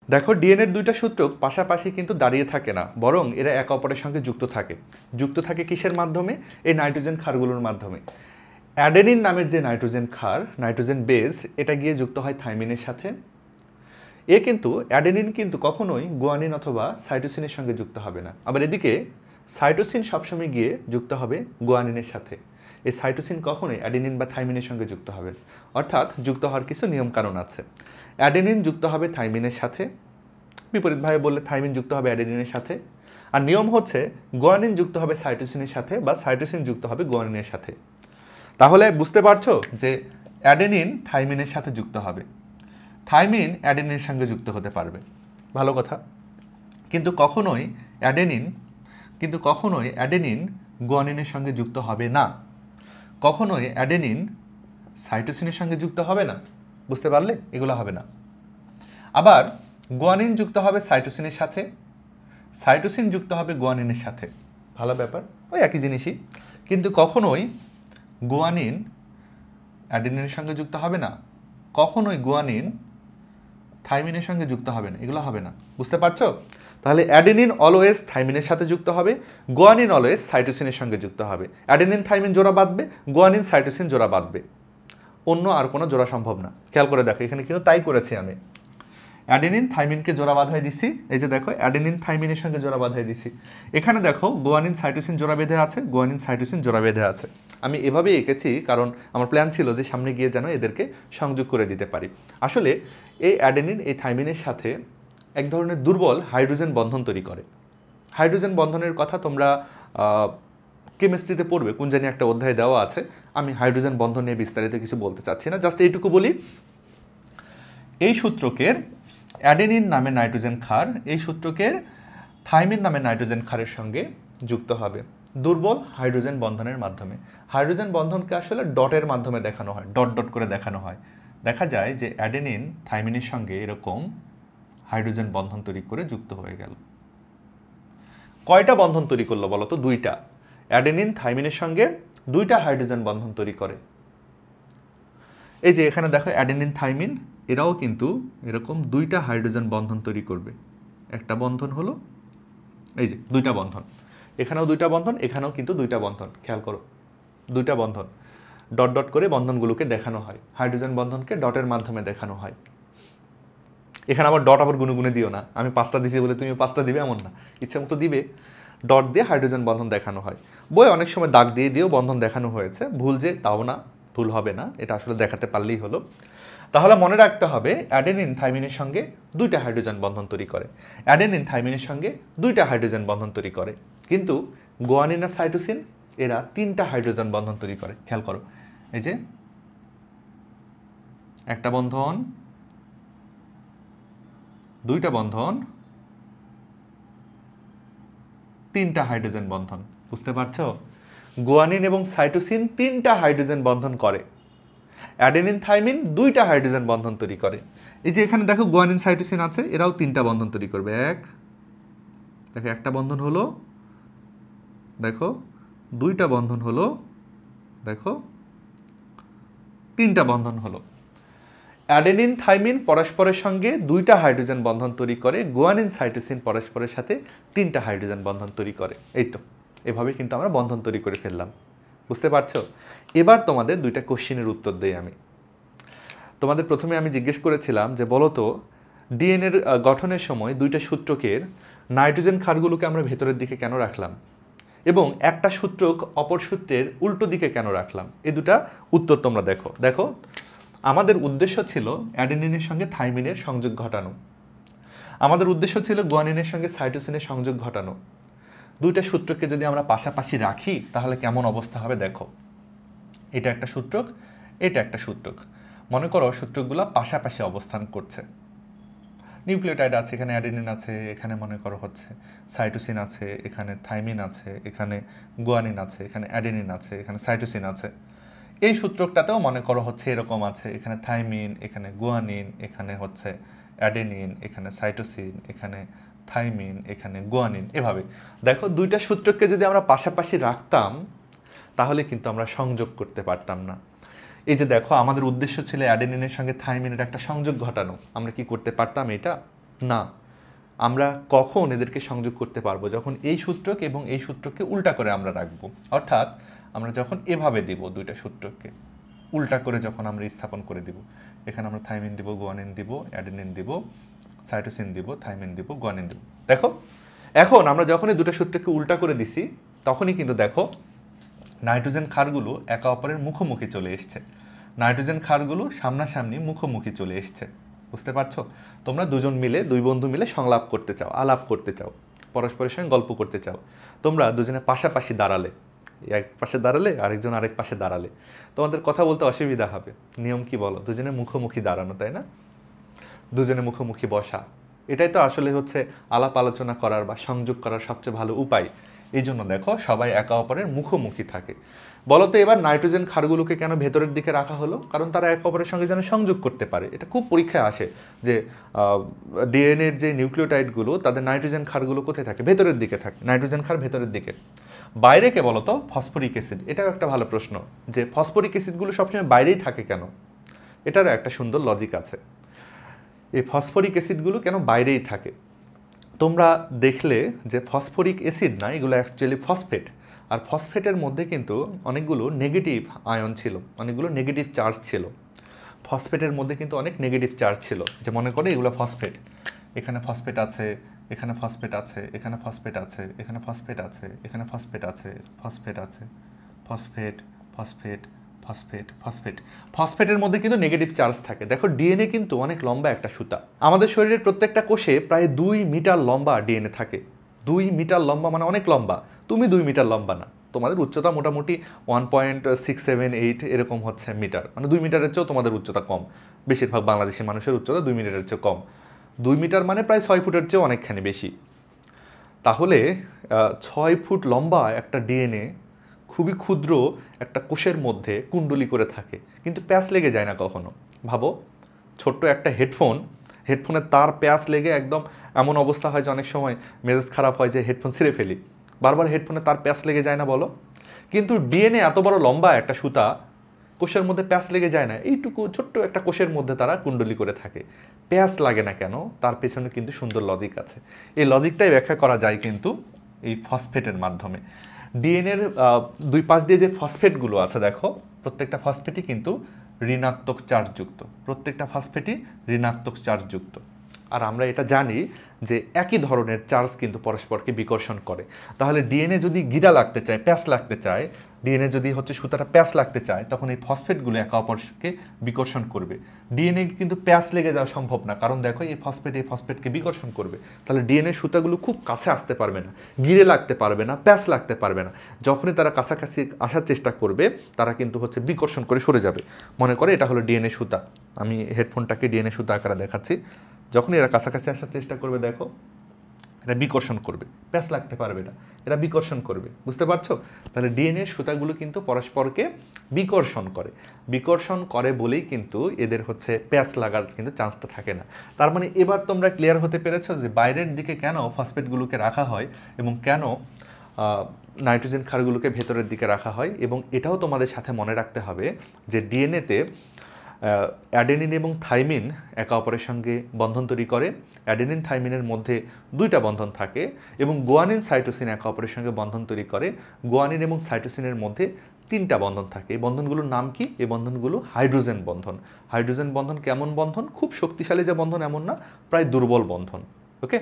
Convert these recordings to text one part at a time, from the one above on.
দেখো ডিএনএর দুইটা সূত্রক পাশাপাশি কিন্তু দাঁড়িয়ে থাকে না, বরং এরা একে অপরের সঙ্গে যুক্ত থাকে কিসের মাধ্যমে? এই নাইট্রোজেন ক্ষারগুলোর মাধ্যমে। অ্যাডেনিন নামের যে নাইট্রোজেন ক্ষার, নাইট্রোজেন বেস, এটা গিয়ে যুক্ত হয় থাইমিনের সাথে। অ্যাডেনিন কিন্তু কখনোই গুয়ানিন অথবা সাইটোসিনের সঙ্গে যুক্ত হবে না। আবার এদিকে সাইটোসিন সবসময় গিয়ে যুক্ত হবে গুয়ানিনের সাথে। এই সাইটোসিন কখনোই অ্যাডেনিন বা থাইমিনের সঙ্গে যুক্ত হবে না। অর্থাৎ যুক্ত হওয়ার কিছু নিয়মকানুন আছে। অ্যাডেনিন যুক্ত হবে থাইমিনের সাথে, বিপরীতভাবে বললে থাইমিন যুক্ত হবে অ্যাডেনিনের সাথে। আর নিয়ম হচ্ছে গুয়ানিন যুক্ত হবে সাইটোসিনের সাথে বা সাইটোসিন যুক্ত হবে গুয়ানিনের সাথে। তাহলে বুঝতে পারছো যে অ্যাডেনিন থাইমিনের সাথে যুক্ত হবে, থাইমিন অ্যাডেনিনের সঙ্গে যুক্ত হতে পারবে, ভালো কথা। কিন্তু কখনোই অ্যাডেনিন গুয়ানিনের সঙ্গে যুক্ত হবে না, কখনোই অ্যাডেনিন সাইটোসিনের সঙ্গে যুক্ত হবে না। বুঝতে পারলে? এগুলো হবে না। আবার গুয়ানিন যুক্ত হবে সাইটোসিনের সাথে, সাইটোসিন যুক্ত হবে গুয়ানিনের সাথে, ভালো ব্যাপার, ওই একই জিনিসই। কিন্তু কখনোই গুয়ানিন অ্যাডেনিনের সঙ্গে যুক্ত হবে না, কখনোই গুয়ানিন থাইমিনের সঙ্গে যুক্ত হবে না, এগুলো হবে না। বুঝতে পারছো? তাহলে অ্যাডেনিন অলওয়েজ থাইমিনের সাথে যুক্ত হবে, গুয়ানিন অলওয়েজ সাইটোসিনের সঙ্গে যুক্ত হবে। অ্যাডেনিন থাইমিন জোড়া বাঁধবে, গুয়ানিন সাইটোসিন জোড়া বাঁধবে, অন্য আর কোনো জোড়া সম্ভব না। খেয়াল করে দেখো, এখানে কিন্তু তাই করেছি আমি। অ্যাডেনিন থাইমিনকে জোড়া বাঁধাই দিছি, এই যে দেখো অ্যাডেনিন থাইমিনের সঙ্গে জোড়া বাঁধাই দিছি। এখানে দেখো গুয়ানিন সাইটোসিন জোড়া বেঁধে আছে, গুয়ানিন সাইটোসিন জোড়া বেঁধে আছে। আমি এভাবেই এঁকেছি কারণ আমার প্ল্যান ছিল যে সামনে গিয়ে যেন এদেরকে সংযোগ করে দিতে পারি। আসলে এই অ্যাডেনিন এই থাইমিনের সাথে এক ধরনের দুর্বল হাইড্রোজেন বন্ধন তৈরি করে। হাইড্রোজেন বন্ধনের কথা তোমরা কেমিস্ট্রিতে পড়বে, কোন জানি একটা অধ্যায়ে দেওয়া আছে। আমি হাইড্রোজেন বন্ধন নিয়ে বিস্তারিত কিছু বলতে চাচ্ছি না, জাস্ট এইটুকু বলি। এই সূত্রকের অ্যাডেনিন নামে নাইট্রোজেন ক্ষার এই সূত্রকের থাইমিন নামে নাইট্রোজেন ক্ষারের সঙ্গে যুক্ত হবে দুর্বল হাইড্রোজেন বন্ধনের মাধ্যমে। হাইড্রোজেন বন্ধনকে আসলে ডটের মাধ্যমে দেখানো হয়, ডট ডট করে দেখানো হয়। দেখা যায় যে অ্যাডেনিন থাইমিনের সঙ্গে এরকম হাইড্রোজেন বন্ধন তৈরি করে যুক্ত হয়ে গেল। কয়টা বন্ধন তৈরি করলো বলো তো? দুইটা। অ্যাডেনিন থাইমিনের সঙ্গে দুইটা হাইড্রোজেন বন্ধন তৈরি করে। এই যে এখানে দেখো অ্যাডেনিন থাইমিন, এরাও কিন্তু এরকম দুইটা হাইড্রোজেন বন্ধন তৈরি করবে। একটা বন্ধন হলো, এই যে দুইটা বন্ধন, এখানেও দুইটা বন্ধন, এখানেও কিন্তু দুইটা বন্ধন। খেয়াল করো, দুইটা বন্ধন, ডট ডট করে বন্ধনগুলোকে দেখানো হয়। হাইড্রোজেন বন্ধনকে ডটের মাধ্যমে দেখানো হয়। এখানে আবার ডট আবার গুনে দিও না, আমি 5টা দিছি বলে তুমি 5টা দিবে এমন না, ইচ্ছে মতো দিবে। ডট দিয়ে হাইড্রোজেন বন্ধন দেখানো হয়। বই অনেক সময় দাগ দিয়ে দিয়েও বন্ধন দেখানো হয়েছে, ভুল যে তাও না, ভুল হবে না, এটা আসলে দেখাতে পারলেই হলো। তাহলে মনে রাখতে হবে অ্যাডেনিন থাইমিনের সঙ্গে দুইটা হাইড্রোজেন বন্ধন তৈরি করে, অ্যাডেনিন থাইমিনের সঙ্গে দুইটা হাইড্রোজেন বন্ধন তৈরি করে। কিন্তু গুয়ানিন আর সাইটোসিন এরা 3টা হাইড্রোজেন বন্ধন তৈরি করে। খেয়াল করো, এই যে একটা বন্ধন, দুইটা বন্ধন, 3টা হাইড্রোজেন বন্ধন। বুঝতে পারছো? গুয়ানিন এবং সাইটোসিন 3টা হাইড্রোজেন বন্ধন করে, অ্যাডেনিন থাইমিন 2টা হাইড্রোজেন বন্ধন তৈরি করে। এই যে এখানে দেখো গুয়ানিন সাইটোসিন আছে, এরাও 3টা বন্ধন তৈরি করবে। দেখো একটা বন্ধন হলো, দেখো 2টা বন্ধন হলো, দেখো 3টা বন্ধন হলো। অ্যাডেনিন থাইমিন পরস্পরের সঙ্গে 2টা হাইড্রোজেন বন্ধন তৈরি করে, গুয়ানিন সাইটোসিন পরস্পরের সাথে 3টা হাইড্রোজেন বন্ধন তৈরি করে। এই তো, এভাবে কিন্তু আমরা বন্ধন তৈরি করে ফেললাম। বুঝতে পারছো? এবার তোমাদের 2টা কোশ্চেনের উত্তর দেই আমি। তোমাদের প্রথমে আমি জিজ্ঞেস করেছিলাম যে বলো তো ডিএনএর গঠনের সময় 2টা সূত্রকের নাইট্রোজেন ক্ষারগুলোকে আমরা ভেতরের দিকে কেন রাখলাম এবং একটা সূত্রক অপর সূত্রের উল্টো দিকে কেন রাখলাম? এই 2টা উত্তর তোমরা দেখো। দেখো, আমাদের উদ্দেশ্য ছিল অ্যাডেনিনের সঙ্গে থাইমিনের সংযোগ ঘটানো, আমাদের উদ্দেশ্য ছিল গুয়ানিনের সঙ্গে সাইটোসিনের সংযোগ ঘটানো। 2টা সূত্রকে যদি আমরা পাশাপাশি রাখি তাহলে কেমন অবস্থা হবে দেখো। এটা একটা সূত্রক, এটা একটা সূত্রক। মনে করো সূত্রকগুলো পাশাপাশি অবস্থান করছে, নিউক্লিওটাইড আছে, এখানে অ্যাডেনিন আছে, এখানে মনে করো হচ্ছে সাইটোসিন আছে, এখানে থাইমিন আছে, এখানে গুয়ানিন আছে, এখানে অ্যাডেনিন আছে, এখানে সাইটোসিন আছে। এই সূত্রকটাতেও মনে করো হচ্ছে এরকম আছে, এখানে থাইমিন, এখানে গুয়ানিন, এখানে হচ্ছে অ্যাডেনিন, এখানে সাইটোসিন, এখানে থাইমিন, এখানে গুয়ানিন। এভাবে দেখো 2টা সূত্রককে যদি আমরা পাশাপাশি রাখতাম তাহলে কিন্তু আমরা সংযোগ করতে পারতাম না। এই যে দেখো, আমাদের উদ্দেশ্য ছিল অ্যাডেনিনের সঙ্গে থাইমিনের একটা সংযোগ ঘটানো, আমরা কি করতে পারতাম? এটা না। আমরা কখন এদেরকে সংযোগ করতে পারবো? যখন এই সূত্রকে এবং এই সূত্রকে উল্টা করে আমরা রাখবো। অর্থাৎ আমরা যখন এভাবে দিব দুইটা সূত্রকে উল্টা করে যখন আমরা স্থাপন করে দিব, এখানে আমরা থাইমিন দিব, গুয়ানিন দিব, অ্যাডেনিন দিব, সাইটোসিন দিব, থাইমিন দিব, গুয়ানিন দিব। দেখো এখন আমরা যখনই দুটো সূত্রকে উল্টা করে দিছি তখনই কিন্তু দেখো নাইট্রোজেন ক্ষারগুলো একে অপরের মুখোমুখি চলে এসছে। নাইট্রোজেন ক্ষারগুলো সামনাসামনি মুখোমুখি চলে এসছে। বুঝতে পারছো? তোমরা দুজন মিলে, দুই বন্ধু মিলে সংলাপ করতে চাও, আলাপ করতে চাও, পরস্পরের সঙ্গে গল্প করতে চাও। তোমরা দুজনে পাশাপাশি দাঁড়ালে, এক পাশে দাঁড়ালে আরেকজন আরেক পাশে দাঁড়ালে, তোমাদের কথা বলতে অসুবিধা হবে। নিয়ম কি বলো? দুজনে মুখোমুখি দাঁড়ানো, তাই না? দুজনে মুখোমুখি বসা, এটাই তো আসলে হচ্ছে আলাপ আলোচনা করার বা সংযোগ করার সবচেয়ে ভালো উপায়। এই জন্য দেখো সবাই একে অপরের মুখোমুখি থাকে। বলো তো এবার নাইট্রোজেন ক্ষারগুলোকে কেন ভেতরের দিকে রাখা হলো? কারণ তারা একে অপরের সঙ্গে যেন সংযোগ করতে পারে। এটা খুব পরীক্ষায় আসে যে ডিএনএর যে নিউক্লিওটাইডগুলো তাদের নাইট্রোজেন ক্ষারগুলো কোথায় থাকে? ভেতরের দিকে থাকে। নাইট্রোজেন ক্ষার ভেতরের দিকে। বাইরে কে বলো তো? Phosphoric acid. এটাও একটা ভালো প্রশ্ন যে ফসফরিক অ্যাসিডগুলো সবসময় বাইরেই থাকে কেন? এটারও একটা সুন্দর লজিক আছে। এই ফসফরিক অ্যাসিডগুলো কেন বাইরেই থাকে? তোমরা দেখলে যে ফসফরিক অ্যাসিড না, এগুলো অ্যাকচুয়ালি ফসফেট। আর ফসফেটের মধ্যে কিন্তু অনেকগুলো নেগেটিভ আয়ন ছিল, অনেকগুলো নেগেটিভ চার্জ ছিল। ফসফেটের মধ্যে কিন্তু অনেক নেগেটিভ চার্জ ছিল। যে মনে করে এগুলো ফসফেট, এখানে ফসফেট আছে, এখানে ফসফেট আছে, এখানে ফসফেট আছে, এখানে ফসফেট আছে, এখানে ফসফেট আছে, ফসফেট আছে, ফসফেট, ফসফেট, ফসফেট, ফসফেট। ফসফেটের মধ্যে কিন্তু নেগেটিভ চার্জ থাকে। দেখো ডিএনএ কিন্তু অনেক লম্বা একটা সুতা। আমাদের শরীরের প্রত্যেকটা কোষে প্রায় 2 মিটার লম্বা ডিএনএ থাকে। 2 মিটার লম্বা মানে অনেক লম্বা। তুমি 2 মিটার লম্বা না, তোমাদের উচ্চতা মোটামুটি 1.678 এরকম হচ্ছে মিটার, মানে 2 মিটারের চেয়েও তোমাদের উচ্চতা কম। বেশিরভাগ বাংলাদেশি মানুষের উচ্চতা 2 মিটারের চেয়ে কম। 2 মিটার মানে প্রায় 6 ফুটের চেয়েও অনেকখানি বেশি। তাহলে 6 ফুট লম্বা একটা ডিএনএ খুবই ক্ষুদ্র একটা কোষের মধ্যে কুণ্ডলি করে থাকে, কিন্তু প্যাচ লেগে যায় না কখনো। ভাবো ছোট্ট একটা হেডফোনের তার প্যাচ লেগে একদম এমন অবস্থা হয় যে অনেক সময় মেজাজ খারাপ হয় যে হেডফোন ছিঁড়ে ফেলি। বারবার হেডফোনে তার প্যাচ লেগে যায় না বলো? কিন্তু ডিএনএ এত বড় লম্বা একটা সুতা, কোষের মধ্যে প্যাচ লেগে যায় না। এইটুকু ছোট্ট একটা কোষের মধ্যে তারা কুণ্ডলি করে থাকে। প্যাচ লাগে না কেন? তার পেছনে কিন্তু সুন্দর লজিক আছে। এই লজিকটাই ব্যাখ্যা করা যায় কিন্তু এই ফসফেটের মাধ্যমে। ডিএনএর 2 পাশ দিয়ে যে ফসফেটগুলো আছে দেখো, প্রত্যেকটা ফসফেটই কিন্তু ঋণাত্মক চার্জযুক্ত। প্রত্যেকটা ফসফেটই ঋণাত্মক চার্জযুক্ত। আর আমরা এটা জানি যে একই ধরনের চার্জ কিন্তু পরস্পরকে বিকর্ষণ করে। তাহলে ডিএনএ যদি গিরা লাগতে চায়, প্যাচ লাগতে চায়, ডিএনএ যদি হচ্ছে সুতাটা প্যাচ লাগতে চায়, তখন এই ফসফেটগুলো একে অপরকে বিকর্ষণ করবে। ডিএনএ কিন্তু প্যাচ লেগে যাওয়া সম্ভব না, কারণ দেখো এই ফসফেটকে বিকর্ষণ করবে। তাহলে ডিএনএ সুতাগুলো খুব কাছে আসতে পারবে না, গিরে লাগতে পারবে না, প্যাচ লাগতে পারবে না। যখনই তারা কাছাকাছি আসার চেষ্টা করবে, তারা কিন্তু হচ্ছে বিকর্ষণ করে সরে যাবে। মনে করে এটা হলো ডিএনএ সুতা। আমি হেডফোনটাকে ডিএনএ সুতা আকারে দেখাচ্ছি। যখনই এরা কাছাকাছি আসার চেষ্টা করবে, দেখো এরা বিকর্ষণ করবে, প্যাচ লাগতে পারবে না, এরা বিকর্ষণ করবে। বুঝতে পারছো? তাহলে ডিএনএর সুতাগুলো কিন্তু পরস্পরকে বিকর্ষণ করে বলেই কিন্তু এদের হচ্ছে প্যাচ লাগার কিন্তু চান্সটা থাকে না। তার মানে এবার তোমরা ক্লিয়ার হতে পেরেছো যে বাইরের দিকে কেন ফসফেটগুলোকে রাখা হয় এবং কেন নাইট্রোজেন ক্ষারগুলোকে ভেতরের দিকে রাখা হয়। এবং এটাও তোমাদের সাথে মনে রাখতে হবে যে ডিএনএতে অ্যাডেনিন এবং থাইমিন একে অপরের সঙ্গে বন্ধন তৈরি করে। অ্যাডেনিন থাইমিনের মধ্যে 2টা বন্ধন থাকে এবং গুয়ানিন সাইটোসিন একে অপরের সঙ্গে বন্ধন তৈরি করে। গুয়ানিন এবং সাইটোসিনের মধ্যে 3টা বন্ধন থাকে। এই বন্ধনগুলোর নাম কি? এই বন্ধনগুলো হাইড্রোজেন বন্ধন। হাইড্রোজেন বন্ধন কেমন বন্ধন? খুব শক্তিশালী যে বন্ধন এমন না, প্রায় দুর্বল বন্ধন। ওকে,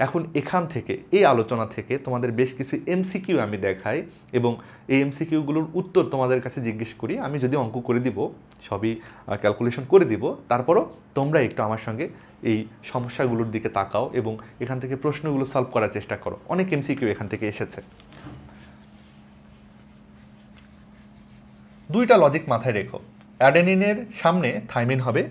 এখন এখান থেকে এই আলোচনা থেকে তোমাদের বেশ কিছু এমসিকিউ আমি দেখাই এবং এই এমসিকিউগুলোর উত্তর তোমাদের কাছে জিজ্ঞেস করি। আমি যদি অঙ্ক করে দিব, সবই ক্যালকুলেশন করে দিব, তারপরও তোমরা একটু আমার সঙ্গে এই সমস্যাগুলোর দিকে তাকাও এবং এখান থেকে প্রশ্নগুলো সলভ করার চেষ্টা করো। অনেক এমসিকিউ এখান থেকে এসেছে। 2টা লজিক মাথায় রেখো। অ্যাডেনিনের সামনে থাইমিন হবে,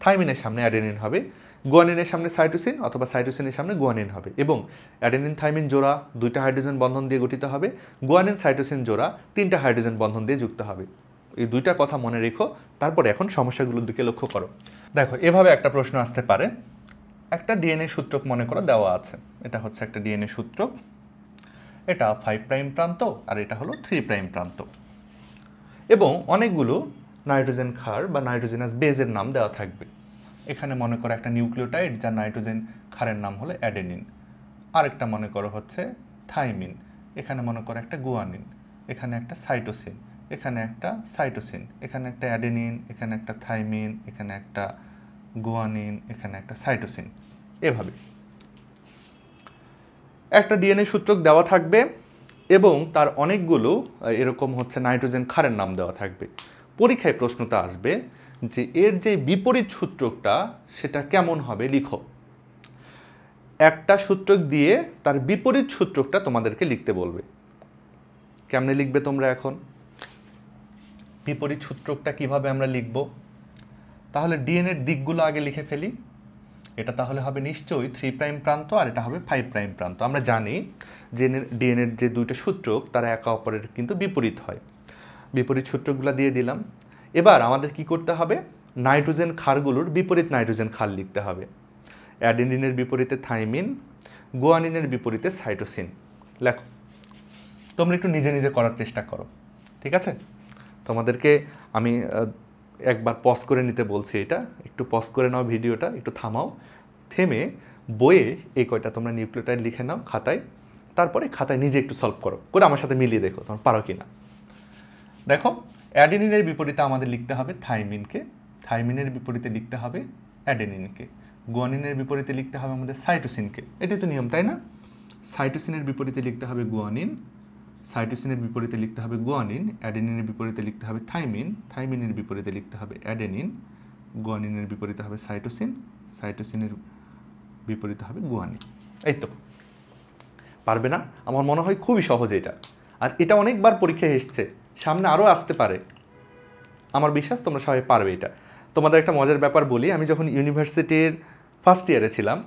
থাইমিনের সামনে অ্যাডেনিন হবে, গুয়ানিনের সামনে সাইটোসিন অথবা সাইটোসিনের সামনে গুয়ানিন হবে এবং অ্যাডেনিন থাইমিন জোড়া 2টা হাইড্রোজেন বন্ধন দিয়ে গঠিত হবে। গুয়ানিন সাইটোসিন জোড়া 3টা হাইড্রোজেন বন্ধন দিয়ে যুক্ত হবে। এই 2টা কথা মনে রেখো। তারপর এখন সমস্যাগুলোর দিকে লক্ষ্য করো। দেখো এভাবে একটা প্রশ্ন আসতে পারে। একটা ডিএনএ সূত্রক মনে করো দেওয়া আছে। এটা হচ্ছে একটা ডিএনএ সূত্রক, এটা 5 প্রাইম প্রান্ত আর এটা হলো 3 প্রাইম প্রান্ত এবং অনেকগুলো নাইট্রোজেন ক্ষার বা নাইট্রোজেনাস বেজের নাম দেওয়া থাকবে। এখানে মনে করো একটা নিউক্লিওটাইড যার নাইট্রোজেন ক্ষারের নাম হলো অ্যাডেনিন, আরেকটা মনে করো হচ্ছে থাইমিন, এখানে মনে করো একটা গুয়ানিন, এখানে একটা সাইটোসিন, এখানে একটা সাইটোসিন, এখানে একটা অ্যাডেনিন, এখানে একটা থাইমিন, এখানে একটা গুয়ানিন, এখানে একটা সাইটোসিন। এভাবে একটা ডিএনএ সূত্রক দেওয়া থাকবে এবং তার অনেকগুলো এরকম হচ্ছে নাইট্রোজেন ক্ষারের নাম দেওয়া থাকবে। পরীক্ষায় প্রশ্নটা আসবে যে এর যে বিপরীত সূত্রকটা সেটা কেমন হবে লিখো। একটা সূত্রক দিয়ে তার বিপরীত সূত্রকটা তোমাদেরকে লিখতে বলবে। কেমনে লিখবে তোমরা এখন? বিপরীত সূত্রকটা কিভাবে আমরা লিখব? তাহলে ডিএনএর দিকগুলো আগে লিখে ফেলি। এটা তাহলে হবে নিশ্চয়ই 3' প্রান্ত আর এটা হবে 5' প্রান্ত। আমরা জানি যে ডিএনএর যে দুইটা সূত্রক তারা একে অপরের কিন্তু বিপরীত হয়। বিপরীত সূত্রগুলো দিয়ে দিলাম। এবার আমাদের কি করতে হবে? নাইট্রোজেন ক্ষারগুলোর বিপরীত নাইট্রোজেন ক্ষার লিখতে হবে। অ্যাডেনিনের বিপরীতে থাইমিন, গুয়ানিনের বিপরীতে সাইটোসিন। লেখো। তোমরা একটু নিজে নিজে করার চেষ্টা করো, ঠিক আছে? তোমাদেরকে আমি একবার পজ করে নিতে বলছি, এটা একটু পজ করে নাও, ভিডিওটা একটু থামাও, থেমে বইয়ে এই কয়টা তোমরা নিউক্লিওটাইড লিখে নাও খাতায়, তারপরে খাতায় নিজে একটু সলভ করো, করে আমার সাথে মিলিয়ে দেখো তোমরা পারো কি না। দেখো, অ্যাডেনিনের বিপরীতে আমাদের লিখতে হবে থাইমিনকে, থাইমিনের বিপরীতে লিখতে হবে অ্যাডেনিনকে, গুয়ানিনের বিপরীতে লিখতে হবে আমাদের সাইটোসিনকে। এটাই তো নিয়ম, তাই না? সাইটোসিনের বিপরীতে লিখতে হবে গুয়ানিন, সাইটোসিনের বিপরীতে লিখতে হবে গুয়ানিন, অ্যাডেনিনের বিপরীতে লিখতে হবে থাইমিন, থাইমিনের বিপরীতে লিখতে হবে অ্যাডেনিন, গুয়ানিনের বিপরীতে হবে সাইটোসিন, সাইটোসিনের বিপরীতে হবে গুয়ানিন। এই তো, পারবে না? আমার মনে হয় খুবই সহজ এটা, আর এটা অনেকবার পরীক্ষায় এসছে, সামনে আরও আসতে পারে। আমার বিশ্বাস তোমরা সবাই পারবে এটা। তোমাদের একটা মজার ব্যাপার বলি, আমি যখন ইউনিভার্সিটির ফার্স্ট ইয়ারে ছিলাম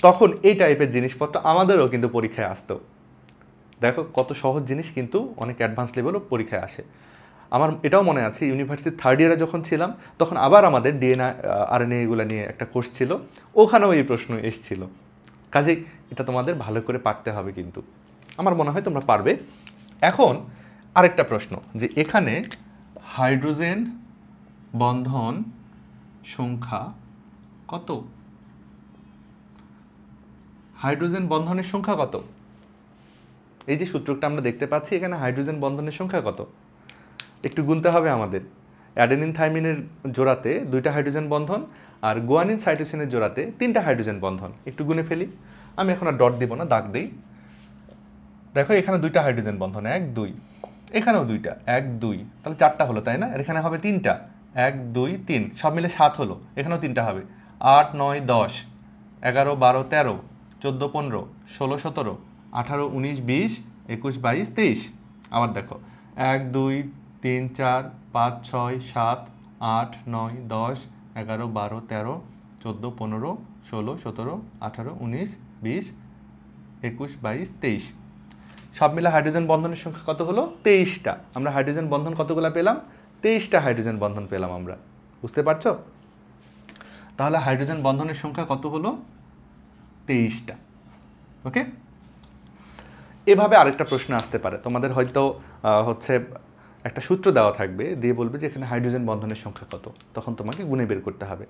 তখন এই টাইপের জিনিসপত্র আমাদেরও কিন্তু পরীক্ষায় আসতো। দেখো কত সহজ জিনিস কিন্তু অনেক অ্যাডভান্স লেভেলও পরীক্ষায় আসে। আমার এটাও মনে আছে, ইউনিভার্সিটির থার্ড ইয়ারে যখন ছিলাম তখন আবার আমাদের ডিএনএ আরএনএ এগুলো নিয়ে একটা কোর্স ছিল, ওখানেও এই প্রশ্ন এসেছিল। কাজেই এটা তোমাদের ভালো করে পারতে হবে কিন্তু, আমার মনে হয় তোমরা পারবে। এখন আরেকটা প্রশ্ন, যে এখানে হাইড্রোজেন বন্ধন সংখ্যা কত? হাইড্রোজেন বন্ধনের সংখ্যা কত? এই যে সূত্রটা আমরা দেখতে পাচ্ছি, এখানে হাইড্রোজেন বন্ধনের সংখ্যা কত একটু গুনতে হবে আমাদের। অ্যাডেনিন থাইমিনের জোড়াতে 2টা হাইড্রোজেন বন্ধন, আর গুয়ানিন সাইটোসিনের জোড়াতে 3টা হাইড্রোজেন বন্ধন। একটু গুনে ফেলি, আমি এখন আর ডট দিব না, দাগ দিই। দেখো এখানে 2টা হাইড্রোজেন বন্ধন, 1 2, এখানেও 2টা, 1 2, তাহলে 4টা হলো, তাই না? আর এখানে হবে 3টা, 1 2 3, সব মিলে 7 হলো, এখানেও 3টা হবে। 8 9 10 11 12 13 14 15 16 17 18 19 20 21 22 23। আবার দেখো 1 2 3 4 5 6 7 8 9 10 11 12 13 14 15 16 17 18 19 20 21 22 23। সব মিলে হাইড্রোজেন বন্ধনের সংখ্যা কত হলো? 23টা। আমরা হাইড্রোজেন বন্ধন কতগুলো পেলাম? 23টা হাইড্রোজেন বন্ধন পেলাম আমরা। বুঝতে পারছো? তাহলে হাইড্রোজেন বন্ধনের সংখ্যা কত হলো? 23টা। ওকে, এভাবে আরেকটা প্রশ্ন আসতে পারে, তোমাদের হয়তো হচ্ছে একটা সূত্র দেওয়া থাকবে, দিয়ে বলবে যে এখানে হাইড্রোজেন বন্ধনের সংখ্যা কত, তখন তোমাকে গুণে বের করতে হবে।